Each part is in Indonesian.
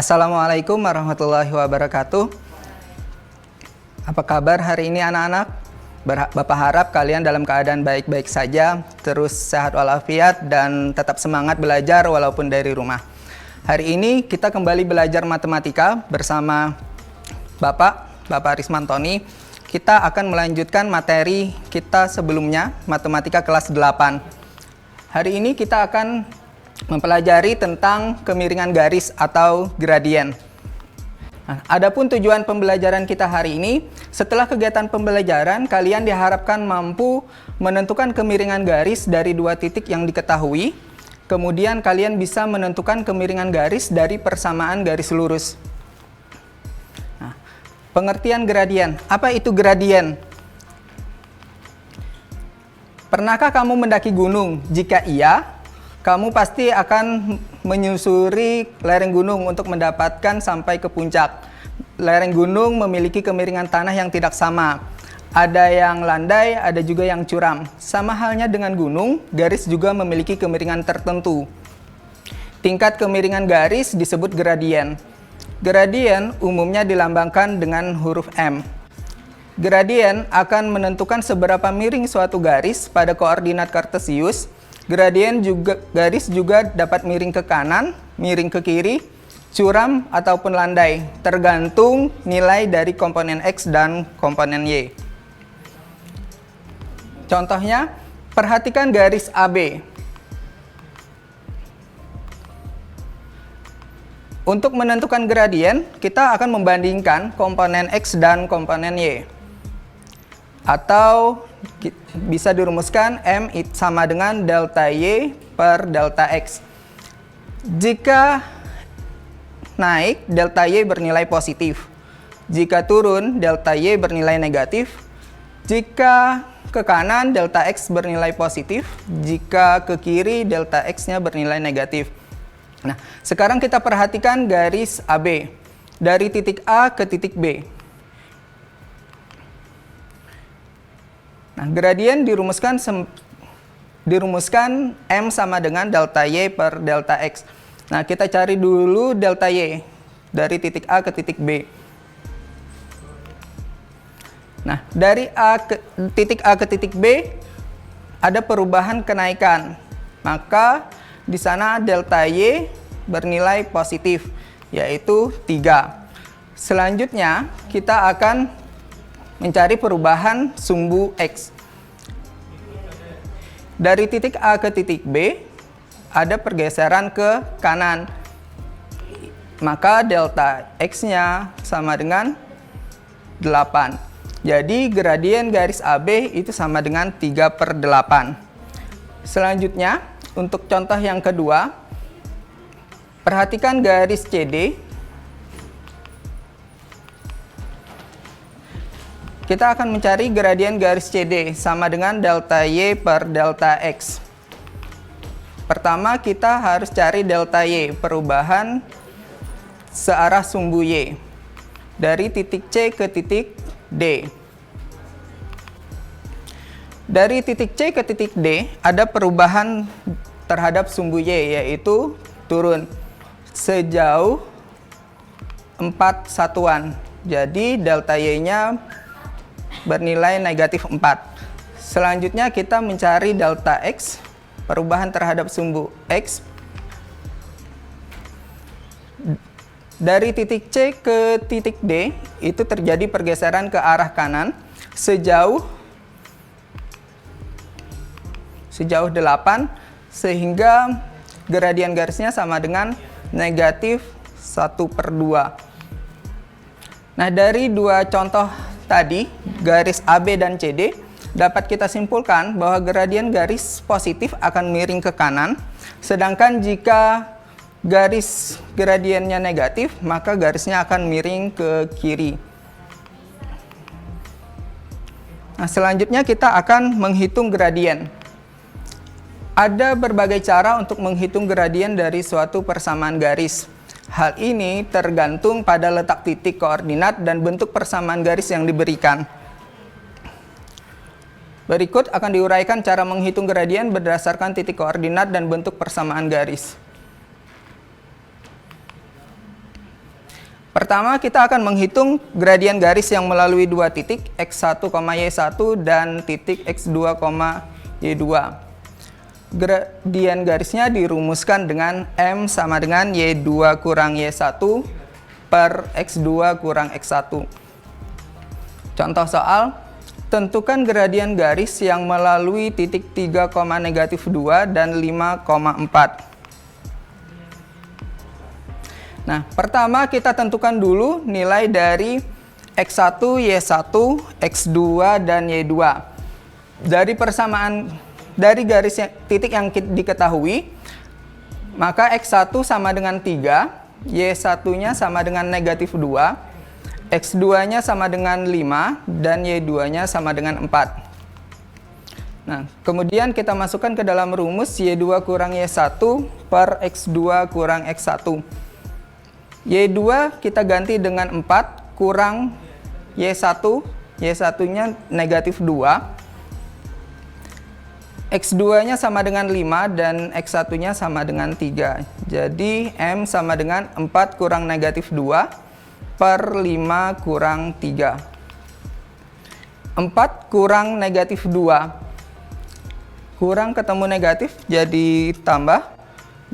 Assalamualaikum warahmatullahi wabarakatuh. Apa kabar hari ini anak-anak? Bapak harap kalian dalam keadaan baik-baik saja, terus sehat walafiat dan tetap semangat belajar walaupun dari rumah. Hari ini kita kembali belajar matematika bersama Bapak Rismantoni. Kita akan melanjutkan materi kita sebelumnya, matematika kelas 8. Hari ini kita akan mempelajari tentang kemiringan garis atau gradien. Nah, adapun tujuan pembelajaran kita hari ini, setelah kegiatan pembelajaran, kalian diharapkan mampu menentukan kemiringan garis dari dua titik yang diketahui. Kemudian kalian bisa menentukan kemiringan garis dari persamaan garis lurus. Nah, pengertian gradien. Apa itu gradien? Pernahkah kamu mendaki gunung? Jika iya, kamu pasti akan menyusuri lereng gunung untuk mendapatkan sampai ke puncak. Lereng gunung memiliki kemiringan tanah yang tidak sama. Ada yang landai, ada juga yang curam. Sama halnya dengan gunung, garis juga memiliki kemiringan tertentu. Tingkat kemiringan garis disebut gradien. Gradien umumnya dilambangkan dengan huruf M. Gradien akan menentukan seberapa miring suatu garis pada koordinat kartesius. Garis juga dapat miring ke kanan, miring ke kiri, curam ataupun landai, tergantung nilai dari komponen X dan komponen Y. Contohnya, perhatikan garis AB. Untuk menentukan gradien, kita akan membandingkan komponen X dan komponen Y. Atau bisa dirumuskan M sama dengan delta Y per delta X. Jika naik, delta Y bernilai positif. Jika turun, delta Y bernilai negatif. Jika ke kanan, delta X bernilai positif. Jika ke kiri, delta X-nya bernilai negatif. Nah, sekarang kita perhatikan garis AB. Dari titik A ke titik B. Nah, gradien dirumuskan M sama dengan delta Y per delta X. Nah, kita cari dulu delta Y dari titik A ke titik B. Nah, dari titik A ke titik B ada perubahan kenaikan. Maka di sana delta Y bernilai positif, yaitu 3. Selanjutnya, kita akan mencari perubahan sumbu X. Dari titik A ke titik B, ada pergeseran ke kanan. Maka delta X-nya sama dengan 8. Jadi gradien garis AB itu sama dengan 3/8. Selanjutnya, untuk contoh yang kedua, perhatikan garis CD. Kita akan mencari gradien garis CD sama dengan delta Y per delta X. Pertama, kita harus cari delta Y, perubahan searah sumbu Y. Dari titik C ke titik D. Dari titik C ke titik D, ada perubahan terhadap sumbu Y, yaitu turun sejauh 4 satuan. Jadi, delta Y-nya bernilai negatif 4. Selanjutnya kita mencari delta X, perubahan terhadap sumbu X. Dari titik C ke titik D, itu terjadi pergeseran ke arah kanan sejauh 8, sehingga gradien garisnya sama dengan negatif 1/2. Nah, dari dua contoh tadi, garis AB dan CD, dapat kita simpulkan bahwa gradien garis positif akan miring ke kanan, sedangkan jika garis gradiennya negatif, maka garisnya akan miring ke kiri. Nah, selanjutnya kita akan menghitung gradien. Ada berbagai cara untuk menghitung gradien dari suatu persamaan garis. Hal ini tergantung pada letak titik koordinat dan bentuk persamaan garis yang diberikan. Berikut akan diuraikan cara menghitung gradien berdasarkan titik koordinat dan bentuk persamaan garis. Pertama, kita akan menghitung gradien garis yang melalui dua titik x1, y1 dan titik x2, y2. Gradien garisnya dirumuskan dengan M sama dengan y2 kurang y1 per x2 kurang x1. Contoh soal, tentukan gradien garis yang melalui titik 3, -2 dan 5,4. Nah, pertama kita tentukan dulu nilai dari x1, y1, x2, dan y2. Dari persamaan dari garis titik yang diketahui, maka x1 sama dengan 3, y1-nya sama dengan -2, x2-nya sama dengan 5, dan y2-nya sama dengan 4. Nah, kemudian kita masukkan ke dalam rumus y2 kurang y1 per x2 kurang x1. Y2 kita ganti dengan 4 kurang Y1, Y1-nya -2. X2-nya sama dengan 5 dan X1-nya sama dengan 3. Jadi M sama dengan 4 kurang -2 per 5 kurang 3. 4 kurang -2. Kurang ketemu negatif jadi tambah.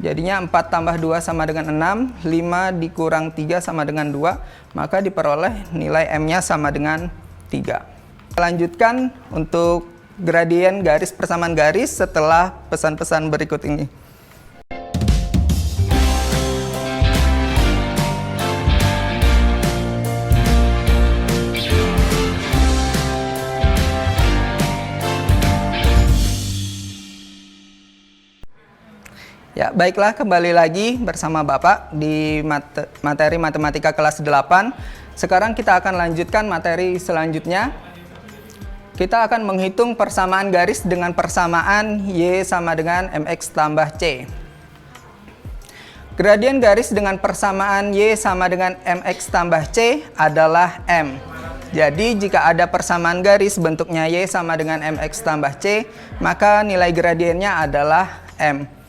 Jadinya 4 tambah 2 sama dengan 6, 5 dikurang 3 sama dengan 2, maka diperoleh nilai M-nya sama dengan 3. Lanjutkan untuk gradien garis persamaan garis setelah pesan-pesan berikut ini. Ya, baiklah, kembali lagi bersama Bapak di materi matematika kelas 8. Sekarang kita akan lanjutkan materi selanjutnya. Kita akan menghitung persamaan garis dengan persamaan Y sama dengan MX tambah C. Gradien garis dengan persamaan Y sama dengan MX tambah C adalah M. Jadi jika ada persamaan garis bentuknya Y sama dengan MX tambah C, maka nilai gradiennya adalah M.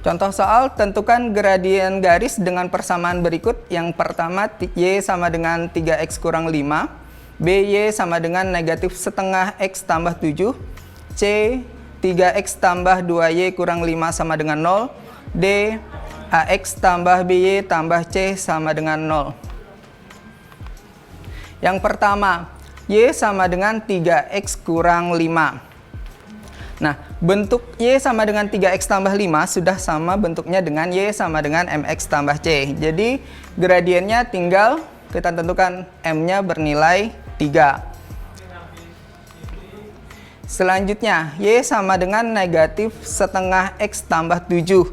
Contoh soal, tentukan gradien garis dengan persamaan berikut. Yang pertama, Y sama dengan 3X kurang 5, B, Y sama dengan negatif setengah X tambah 7, C, 3X tambah 2Y kurang 5 sama dengan 0, D, AX tambah BY tambah C sama dengan 0. Yang pertama, Y sama dengan 3X kurang 5. Nah, bentuk Y sama dengan 3X tambah 5 sudah sama bentuknya dengan Y sama dengan MX tambah C. Jadi, gradiennya tinggal kita tentukan M-nya bernilai 3. Selanjutnya, Y sama dengan negatif setengah X tambah 7.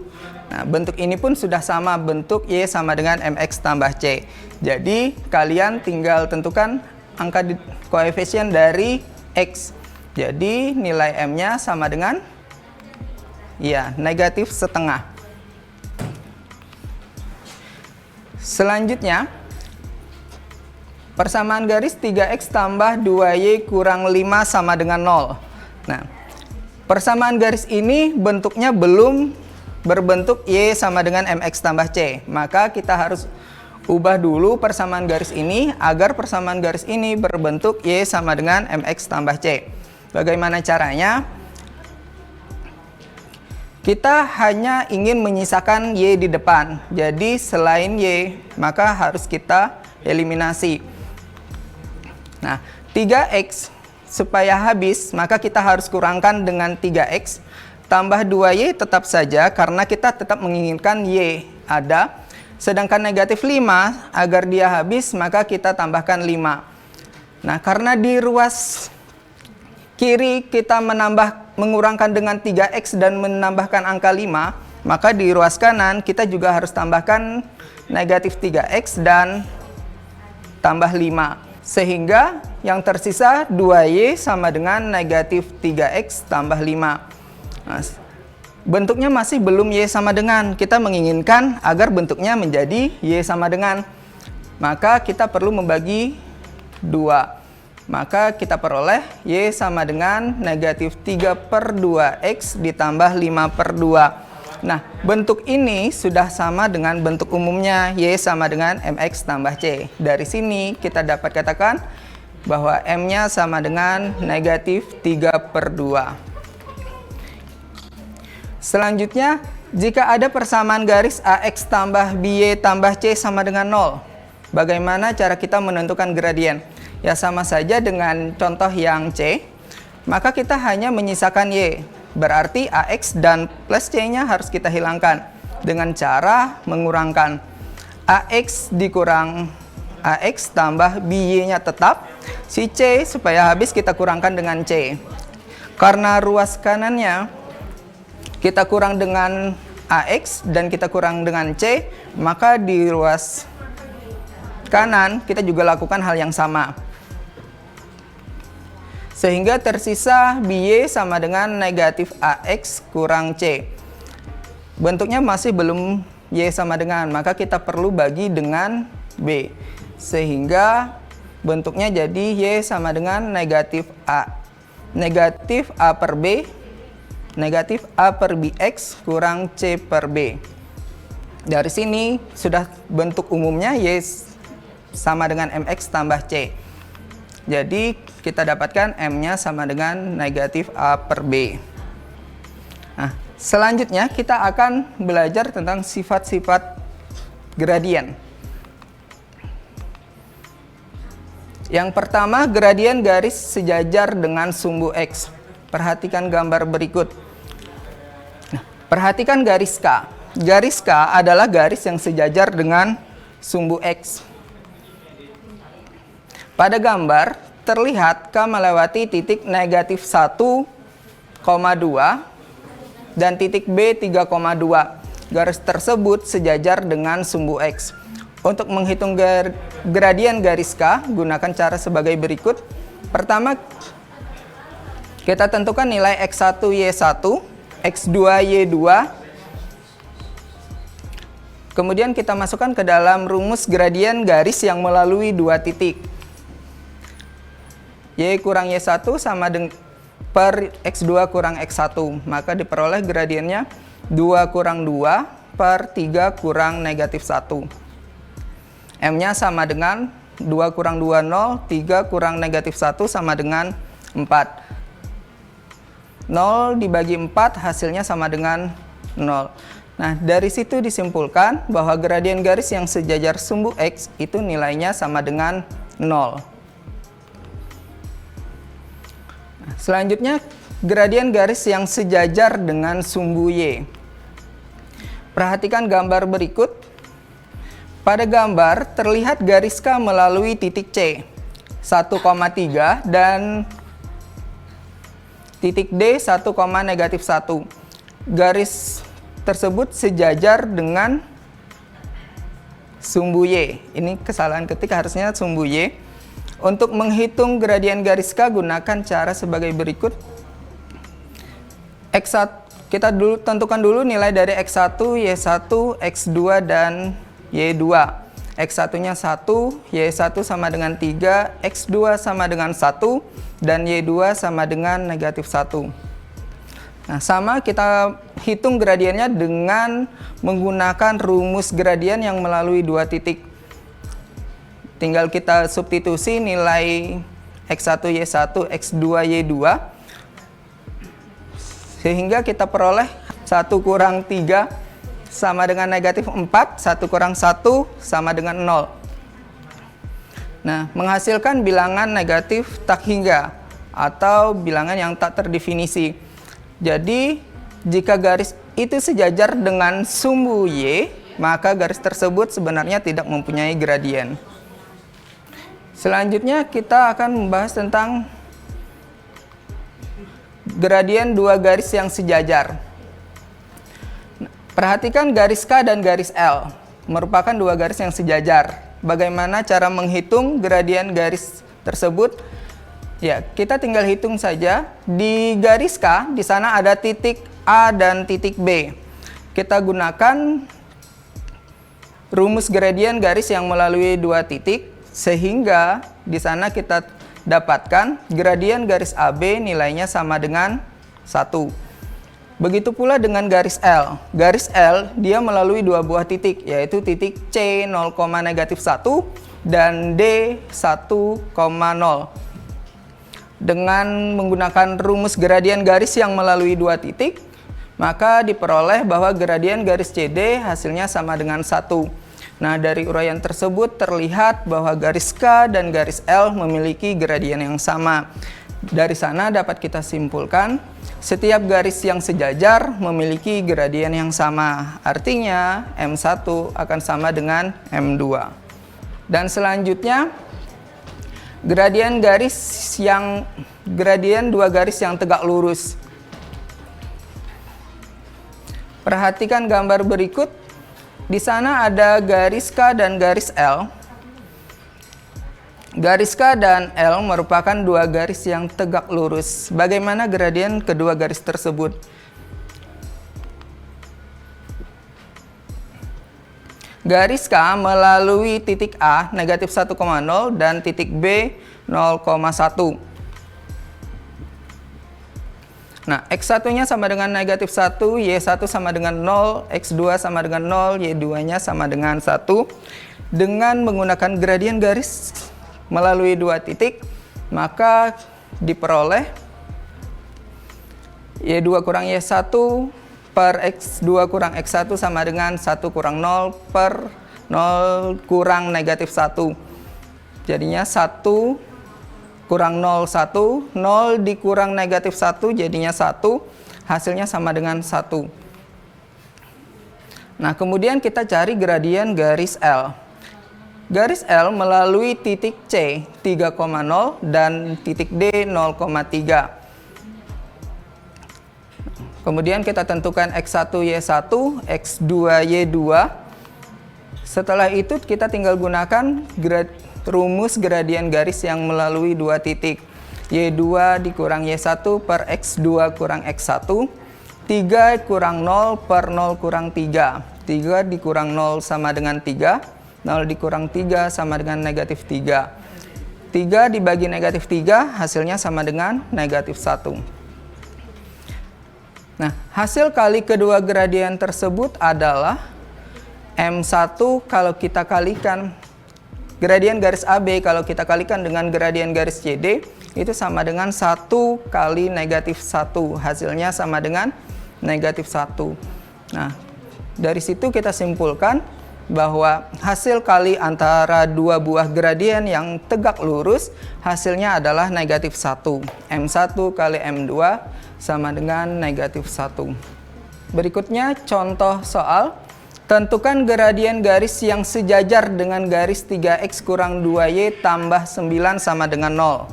Nah, bentuk ini pun sudah sama bentuk Y sama dengan MX tambah C. Jadi, kalian tinggal tentukan angka koefisien dari X. Jadi nilai M-nya sama dengan negatif setengah. Selanjutnya, persamaan garis 3X tambah 2Y kurang 5 sama dengan 0. Nah, persamaan garis ini bentuknya belum berbentuk Y sama dengan MX tambah C. Maka kita harus ubah dulu persamaan garis ini agar persamaan garis ini berbentuk Y sama dengan MX tambah C. Bagaimana caranya? Kita hanya ingin menyisakan Y di depan. Jadi selain Y, maka harus kita eliminasi. Nah, 3X supaya habis, maka kita harus kurangkan dengan 3X. Tambah 2Y tetap saja karena kita tetap menginginkan Y ada. Sedangkan negatif 5, agar dia habis, maka kita tambahkan 5. Nah, karena di ruas kiri kita mengurangkan dengan 3X dan menambahkan angka 5, maka di ruas kanan kita juga harus tambahkan negatif 3X dan tambah 5. Sehingga yang tersisa 2Y sama dengan negatif 3X tambah 5. Nah, bentuknya masih belum Y sama dengan. Kita menginginkan agar bentuknya menjadi Y sama dengan. Maka kita perlu membagi 2. Maka kita peroleh Y sama dengan negatif 3/2X ditambah 5/2. Nah, bentuk ini sudah sama dengan bentuk umumnya, Y sama dengan MX tambah C. Dari sini kita dapat katakan bahwa M-nya sama dengan negatif 3/2. Selanjutnya, jika ada persamaan garis AX tambah BY tambah C sama dengan 0, bagaimana cara kita menentukan gradien? Ya sama saja dengan contoh yang C, maka kita hanya menyisakan Y. Berarti AX dan plus C-nya harus kita hilangkan dengan cara mengurangkan AX dikurang AX tambah BY-nya tetap, si C supaya habis kita kurangkan dengan C. Karena ruas kanannya kita kurang dengan AX dan kita kurang dengan C, maka di ruas kanan kita juga lakukan hal yang sama. Sehingga tersisa BY sama dengan negatif AX kurang C. Bentuknya masih belum Y sama dengan, maka kita perlu bagi dengan B. Sehingga bentuknya jadi Y sama dengan negatif A. Negatif A per B, negatif A per BX kurang C per B. Dari sini sudah bentuk umumnya Y sama dengan MX tambah C. Jadi kita dapatkan M-nya sama dengan negatif A per B. Nah, selanjutnya kita akan belajar tentang sifat-sifat gradien. Yang pertama, gradien garis sejajar dengan sumbu X. Perhatikan gambar berikut. Nah, perhatikan garis K. Garis K adalah garis yang sejajar dengan sumbu X. Pada gambar, terlihat K melewati titik negatif 1,2 dan titik B 3,2. Garis tersebut sejajar dengan sumbu X. Untuk menghitung gradien garis K, gunakan cara sebagai berikut. Pertama, kita tentukan nilai X1, Y1, X2, Y2. Kemudian kita masukkan ke dalam rumus gradien garis yang melalui dua titik. Y kurang Y1 sama dengan per X2 kurang X1. Maka diperoleh gradiennya 2 kurang 2 per 3 kurang negatif 1. M-nya sama dengan 2 kurang 2, 0. 3 kurang negatif 1 sama dengan 4. 0 dibagi 4 hasilnya sama dengan 0. Nah, dari situ disimpulkan bahwa gradien garis yang sejajar sumbu X itu nilainya sama dengan 0. Selanjutnya, gradien garis yang sejajar dengan sumbu Y. Perhatikan gambar berikut. Pada gambar, terlihat garis K melalui titik C, 1,3 dan titik D, 1, negatif 1. Garis tersebut sejajar dengan sumbu Y. Ini kesalahan ketik, harusnya sumbu Y. Untuk menghitung gradien garis K, gunakan cara sebagai berikut. X1, kita tentukan dulu nilai dari X1, Y1, X2, dan Y2. X1-nya 1, Y1 sama dengan 3, X2 sama dengan 1, dan Y2 sama dengan negatif 1. Nah, sama kita hitung gradiennya dengan menggunakan rumus gradien yang melalui dua titik. Tinggal kita substitusi nilai X1, Y1, X2, Y2. Sehingga kita peroleh 1 kurang 3 sama dengan negatif 4, 1 kurang 1 sama dengan 0. Nah, menghasilkan bilangan negatif tak hingga atau bilangan yang tak terdefinisi. Jadi, jika garis itu sejajar dengan sumbu Y, maka garis tersebut sebenarnya tidak mempunyai gradien. Selanjutnya kita akan membahas tentang gradien dua garis yang sejajar. Perhatikan garis K dan garis L merupakan dua garis yang sejajar. Bagaimana cara menghitung gradien garis tersebut? Ya, kita tinggal hitung saja. Di garis K, di sana ada titik A dan titik B. Kita gunakan rumus gradien garis yang melalui dua titik. Sehingga di sana kita dapatkan gradien garis AB nilainya sama dengan 1. Begitu pula dengan garis L. Garis L dia melalui dua buah titik, yaitu titik C 0, -1 dan D 1,0. Dengan menggunakan rumus gradien garis yang melalui dua titik, maka diperoleh bahwa gradien garis CD hasilnya sama dengan 1. Nah, dari uraian tersebut terlihat bahwa garis K dan garis L memiliki gradien yang sama. Dari sana dapat kita simpulkan, setiap garis yang sejajar memiliki gradien yang sama. Artinya, M1 akan sama dengan M2. Dan selanjutnya, gradien dua garis yang tegak lurus. Perhatikan gambar berikut. Di sana ada garis K dan garis L. Garis K dan L merupakan dua garis yang tegak lurus. Bagaimana gradien kedua garis tersebut? Garis K melalui titik A negatif 1,0 dan titik B 0,1. Nah, X1-nya sama dengan negatif 1, Y1 sama dengan 0, X2 sama dengan 0, Y2-nya sama dengan 1. Dengan menggunakan gradien garis melalui dua titik, maka diperoleh Y2 kurang Y1 per X2 kurang X1 sama dengan 1 kurang 0 per 0 kurang negatif 1. Jadinya 1 kurang 0, 1. 0 dikurang negatif 1 jadinya 1. Hasilnya sama dengan 1. Nah, kemudian kita cari gradien garis L. Garis L melalui titik C 3,0 dan titik D 0,3. Kemudian kita tentukan X1 Y1, X2 Y2. Setelah itu kita tinggal gunakan rumus gradien garis yang melalui dua titik. Y2 dikurang Y1 per X2 kurang X1. 3 kurang 0 per 0 kurang 3. 3 dikurang 0 sama dengan 3. 0 dikurang 3 sama dengan negatif 3. 3 dibagi negatif 3 hasilnya sama dengan negatif 1. Nah, hasil kali kedua gradien tersebut adalah M1 kalau kita kalikan gradien garis AB kalau kita kalikan dengan gradien garis CD itu sama dengan 1 kali negatif 1. Hasilnya sama dengan negatif 1. Nah, dari situ kita simpulkan bahwa hasil kali antara dua buah gradien yang tegak lurus hasilnya adalah negatif 1. M1 kali M2 sama dengan negatif 1. Berikutnya contoh soal. Tentukan gradien garis yang sejajar dengan garis 3x kurang 2y tambah 9 sama dengan 0.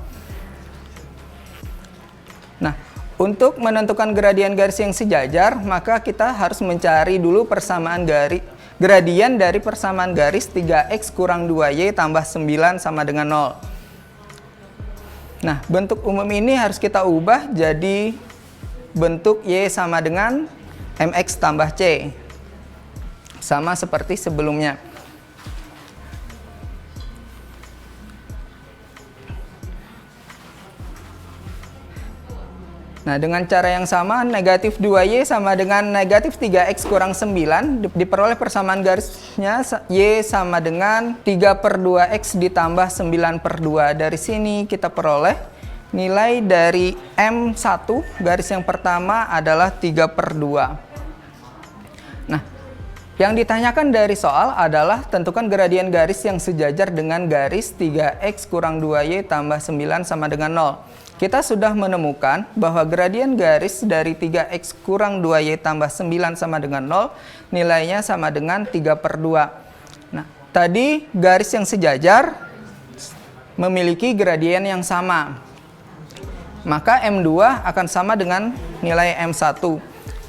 Nah, untuk menentukan gradien garis yang sejajar, maka kita harus mencari dulu persamaan gradien dari persamaan garis 3x kurang 2y tambah 9 sama dengan 0. Nah, bentuk umum ini harus kita ubah jadi bentuk y sama dengan mx tambah c. Sama seperti sebelumnya. Nah, dengan cara yang sama, negatif 2y sama dengan negatif 3x kurang 9. Diperoleh persamaan garisnya y sama dengan 3 per 2x ditambah 9 per 2. Dari sini kita peroleh nilai dari M1, garis yang pertama adalah 3 per 2. Nah, yang ditanyakan dari soal adalah tentukan gradien garis yang sejajar dengan garis 3x kurang 2y tambah 9 sama dengan 0. Kita sudah menemukan bahwa gradien garis dari 3x kurang 2y tambah 9 sama dengan 0 nilainya sama dengan 3 per 2. Nah, tadi garis yang sejajar memiliki gradien yang sama. Maka M2 akan sama dengan nilai M1.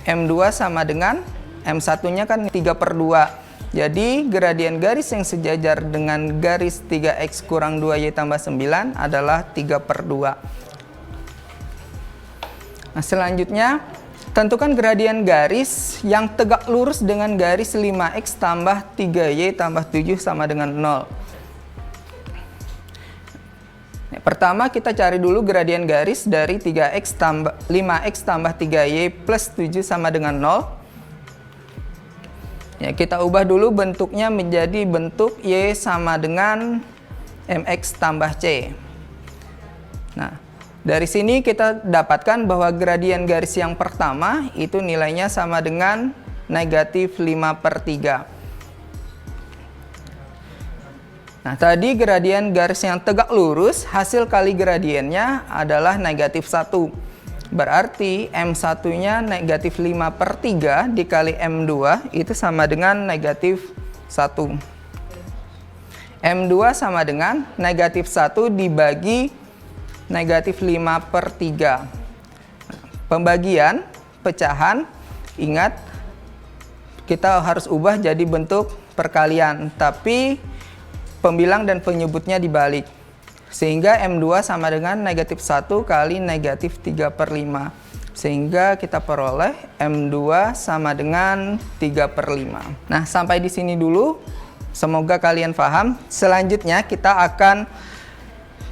M2 sama dengan M1-nya kan 3 per 2. Jadi gradien garis yang sejajar dengan garis 3x kurang 2y tambah 9 adalah 3 per 2. Nah, selanjutnya, tentukan gradien garis yang tegak lurus dengan garis 5x tambah 3y tambah 7 sama dengan 0. Pertama kita cari dulu gradien garis dari 5x tambah 3y plus 7 sama dengan 0. Ya, kita ubah dulu bentuknya menjadi bentuk y sama dengan mx tambah c. Nah, dari sini kita dapatkan bahwa gradien garis yang pertama itu nilainya sama dengan negatif 5/3. Nah, tadi gradien garis yang tegak lurus, hasil kali gradiennya adalah negatif 1. Berarti M1-nya negatif 5/3 dikali M2 itu sama dengan negatif 1. M2 sama dengan negatif 1 dibagi negatif 5/3. Pembagian, pecahan, ingat kita harus ubah jadi bentuk perkalian, tapi pembilang dan penyebutnya dibalik. Sehingga M2 sama dengan negatif 1 kali negatif 3/5. Sehingga kita peroleh M2 sama dengan 3/5. Nah, sampai di sini dulu. Semoga kalian paham. Selanjutnya kita akan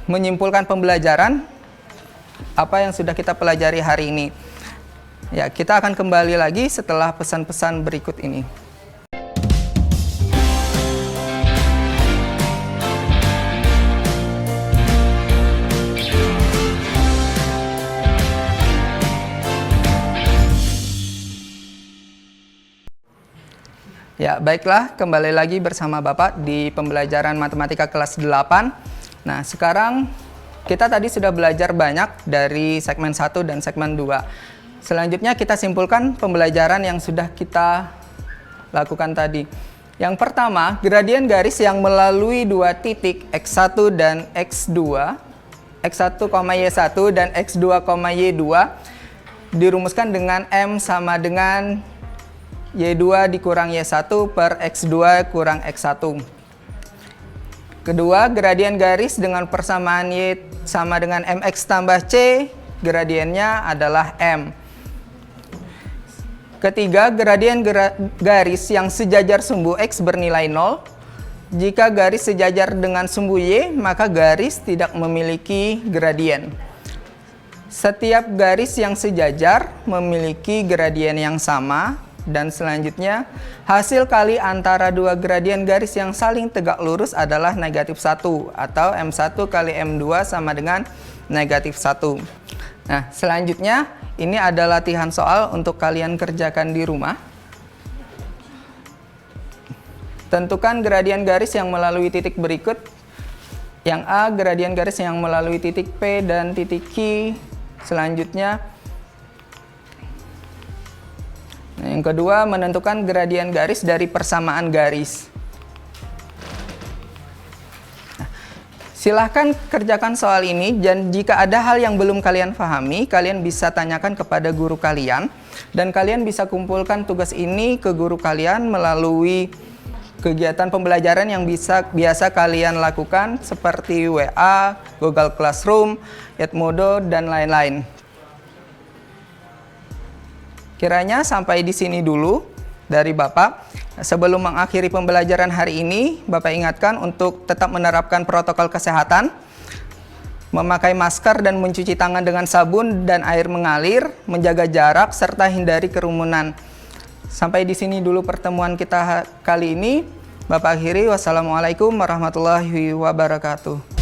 menyimpulkan pembelajaran apa yang sudah kita pelajari hari ini. Ya, kita akan kembali lagi setelah pesan-pesan berikut ini. Ya, baiklah, kembali lagi bersama Bapak di pembelajaran matematika kelas 8. Nah, sekarang kita tadi sudah belajar banyak dari segmen 1 dan segmen 2. Selanjutnya kita simpulkan pembelajaran yang sudah kita lakukan tadi. Yang pertama, gradien garis yang melalui dua titik X1 dan X2, X1,Y1 dan X2,Y2 dirumuskan dengan M sama dengan Y2 dikurang Y1 per X2 kurang X1. Kedua, gradien garis dengan persamaan Y sama dengan MX tambah C, gradiennya adalah M. Ketiga, gradien garis yang sejajar sumbu X bernilai 0. Jika garis sejajar dengan sumbu Y, maka garis tidak memiliki gradien. Setiap garis yang sejajar memiliki gradien yang sama. Dan selanjutnya, hasil kali antara dua gradien garis yang saling tegak lurus adalah negatif 1 atau M1 kali M2 sama dengan negatif 1. Nah, selanjutnya ini ada latihan soal untuk kalian kerjakan di rumah. Tentukan gradien garis yang melalui titik berikut. Yang A, gradien garis yang melalui titik P dan titik Q. Selanjutnya, yang kedua, menentukan gradien garis dari persamaan garis. Nah, silahkan kerjakan soal ini, dan jika ada hal yang belum kalian pahami, kalian bisa tanyakan kepada guru kalian, dan kalian bisa kumpulkan tugas ini ke guru kalian melalui kegiatan pembelajaran yang biasa kalian lakukan seperti WA, Google Classroom, Edmodo, dan lain-lain. Kiranya sampai di sini dulu dari Bapak. Sebelum mengakhiri pembelajaran hari ini, Bapak ingatkan untuk tetap menerapkan protokol kesehatan, memakai masker dan mencuci tangan dengan sabun dan air mengalir, menjaga jarak, serta hindari kerumunan. Sampai di sini dulu pertemuan kita kali ini. Bapak akhiri, wassalamualaikum warahmatullahi wabarakatuh.